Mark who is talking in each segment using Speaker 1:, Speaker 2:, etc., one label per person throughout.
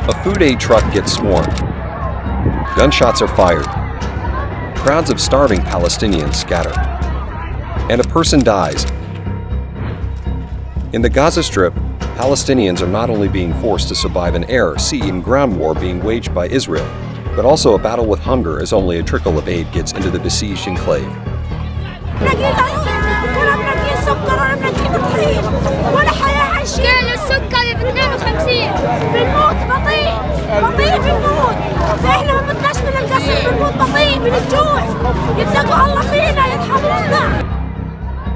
Speaker 1: A food aid truck gets swarmed. Gunshots are fired. Crowds of starving Palestinians scatter. And a person dies. In the Gaza Strip, Palestinians are not only being forced to survive an air, sea, and ground war being waged by Israel, but also a battle with hunger as only a trickle of aid gets into the besieged enclave.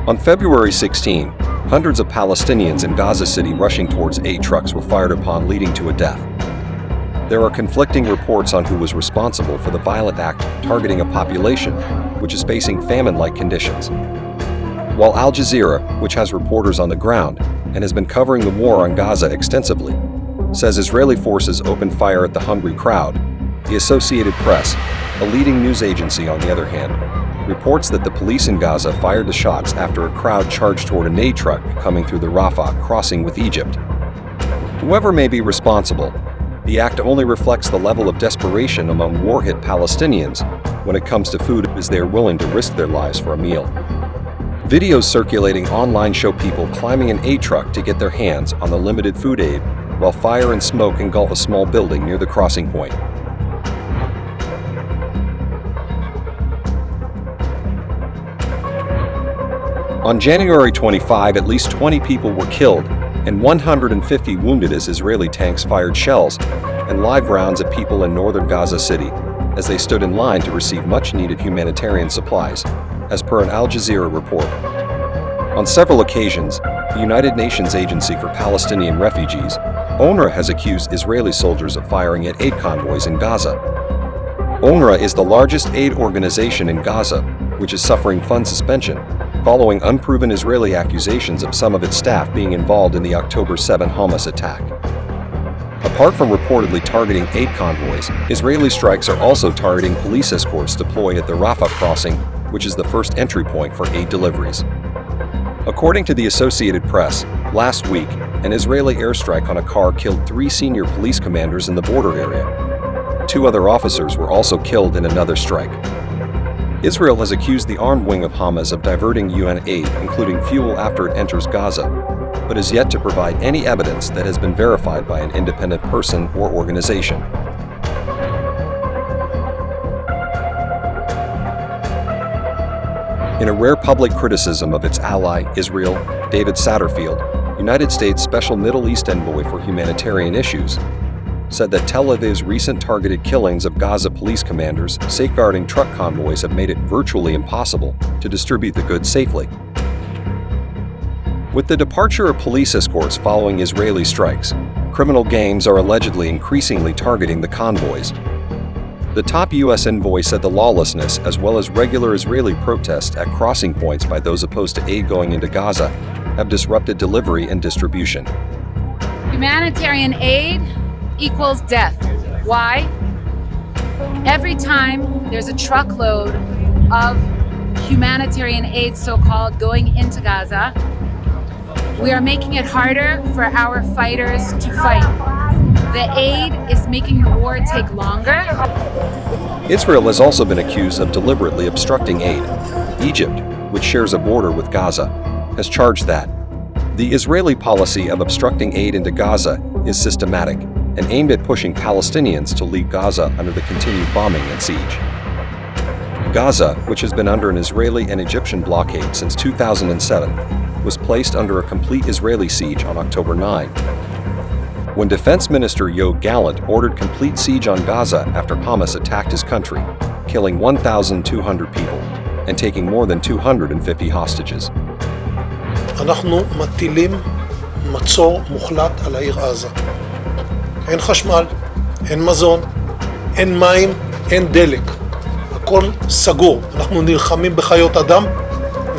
Speaker 1: On February 16, hundreds of Palestinians in Gaza City rushing towards aid trucks were fired upon, leading to a death. There are conflicting reports on who was responsible for the violent act targeting a population which is facing famine-like conditions. While Al Jazeera, which has reporters on the ground and has been covering the war on Gaza extensively, says Israeli forces opened fire at the hungry crowd, the Associated Press, a leading news agency on the other hand, reports that the police in Gaza fired the shots after a crowd charged toward an aid truck coming through the Rafah crossing with Egypt. Whoever may be responsible, the act only reflects the level of desperation among war-hit Palestinians when it comes to food, as they are willing to risk their lives for a meal. Videos circulating online show people climbing an aid truck to get their hands on the limited food aid while fire and smoke engulf a small building near the crossing point. On January 25, at least 20 people were killed and 150 wounded as Israeli tanks fired shells and live rounds at people in northern Gaza City as they stood in line to receive much-needed humanitarian supplies, as per an Al Jazeera report. On several occasions, the United Nations Agency for Palestinian Refugees, UNRWA, has accused Israeli soldiers of firing at aid convoys in Gaza. UNRWA is the largest aid organization in Gaza, which is suffering fund suspension following unproven Israeli accusations of some of its staff being involved in the October 7 Hamas attack. Apart from reportedly targeting aid convoys, Israeli strikes are also targeting police escorts deployed at the Rafah crossing, which is the first entry point for aid deliveries. According to the Associated Press, last week, an Israeli airstrike on a car killed 3 senior police commanders in the border area. 2 other officers were also killed in another strike. Israel has accused the armed wing of Hamas of diverting UN aid, including fuel, after it enters Gaza, but is yet to provide any evidence that has been verified by an independent person or organization. In a rare public criticism of its ally, Israel, David Satterfield, United States Special Middle East Envoy for Humanitarian Issues, said that Tel Aviv's recent targeted killings of Gaza police commanders safeguarding truck convoys have made it virtually impossible to distribute the goods safely. With the departure of police escorts following Israeli strikes, criminal gangs are allegedly increasingly targeting the convoys. The top U.S. envoy said the lawlessness, as well as regular Israeli protests at crossing points by those opposed to aid going into Gaza, have disrupted delivery and distribution.
Speaker 2: Humanitarian aid equals death. Why? Every time there's a truckload of humanitarian aid, so-called, going into Gaza, we are making it harder for our fighters to fight. The aid is making the war take longer.
Speaker 1: Israel has also been accused of deliberately obstructing aid. Egypt, which shares a border with Gaza, has charged that the Israeli policy of obstructing aid into Gaza is systematic and aimed at pushing Palestinians to leave Gaza under the continued bombing and siege. Gaza, which has been under an Israeli and Egyptian blockade since 2007, was placed under a complete Israeli siege on October 9. When Defense Minister Yoav Gallant ordered complete siege on Gaza after Hamas attacked his country, killing 1,200 people and taking more than 250 hostages.
Speaker 3: אנחנו מטילים מצור מוחלט על העיר עזה. אין חשמל, אין מזון, אין מים, אין דלק. הכל סגור. אנחנו נלחמים בחיות אדם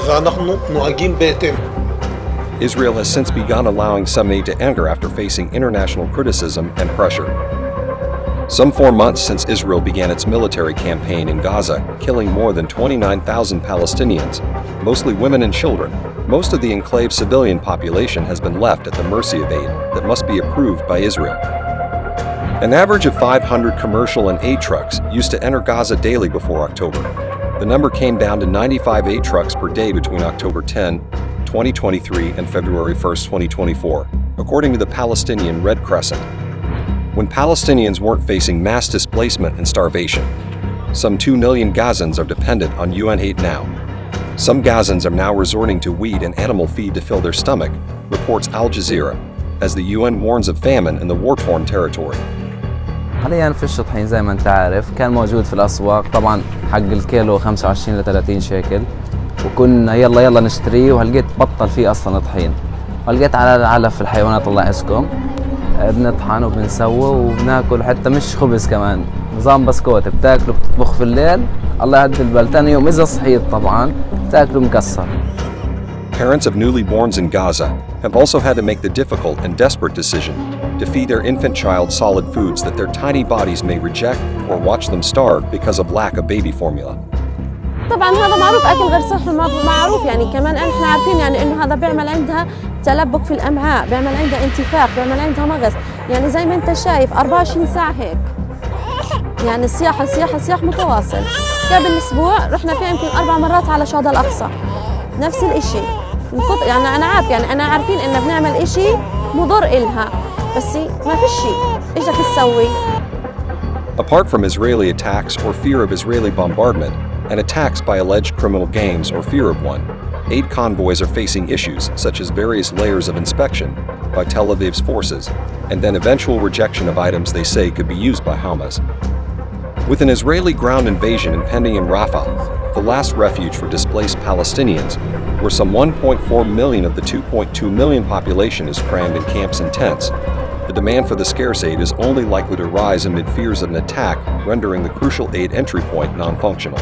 Speaker 3: ואנחנו נוהגים בהתאם.
Speaker 1: Israel has since begun allowing some aid to enter after facing international criticism and pressure. Some 4 months since Israel began its military campaign in Gaza, killing more than 29,000 Palestinians, mostly women and children, most of the enclave civilian population has been left at the mercy of aid that must be approved by Israel. An average of 500 commercial and aid trucks used to enter Gaza daily before October. The number came down to 95 aid trucks per day between October 10, 2023 and February 1, 2024, according to the Palestinian Red Crescent. When Palestinians weren't facing mass displacement and starvation, some 2 million Gazans are dependent on UN aid now. Some Gazans are now resorting to weed and animal feed to fill their stomach, reports Al Jazeera, as the UN warns of famine in the war-torn territory.
Speaker 4: حاليا في الشطحين زي ما انت عارف كان موجود في الاسواق طبعا حق الكيلو 25 ل 30 شيكل وكنا يلا نشتريه وهلقيت بطل فيه اصلا طحين ولقيت على علف الحيوانات الله يعزكم بنطحن وبنسوي وبناكل حتى مش خبز كمان نظام بسكوت بتاكله بتطبخ في الليل الله يهدي البال ثاني يوم اذا صحيت طبعا بتاكله مكسر.
Speaker 1: Parents of newly-borns in Gaza have also had to make the difficult and desperate decision to feed their infant child solid foods that their tiny bodies may reject or watch them starve because of lack of baby formula.
Speaker 5: طبعا هذا معروف اكل غير صحي معروف يعني كمان احنا عارفين يعني انه هذا بيعمل عندها تلبك في الامعاء بيعمل عندها انتفاخ بيعمل عندها مغص يعني زي ما انت شايف 24 ساعه هيك يعني الصياح متواصل. قبل اسبوع رحنا فيها يمكن 4 مرات على شهداء الاقصى نفس الاشي يعني انا عارفين انه بنعمل اشي مضر إلها بس ما في شيء ايش بدك تسوي.
Speaker 1: Apart from Israeli attacks or fear of Israeli bombardment and attacks by alleged criminal gangs or fear of one, aid convoys are facing issues such as various layers of inspection by Tel Aviv's forces and then eventual rejection of items they say could be used by Hamas. With an Israeli ground invasion impending in Rafah, the last refuge for displaced Palestinians, where some 1.4 million of the 2.2 million population is crammed in camps and tents, the demand for the scarce aid is only likely to rise amid fears of an attack, rendering the crucial aid entry point non-functional.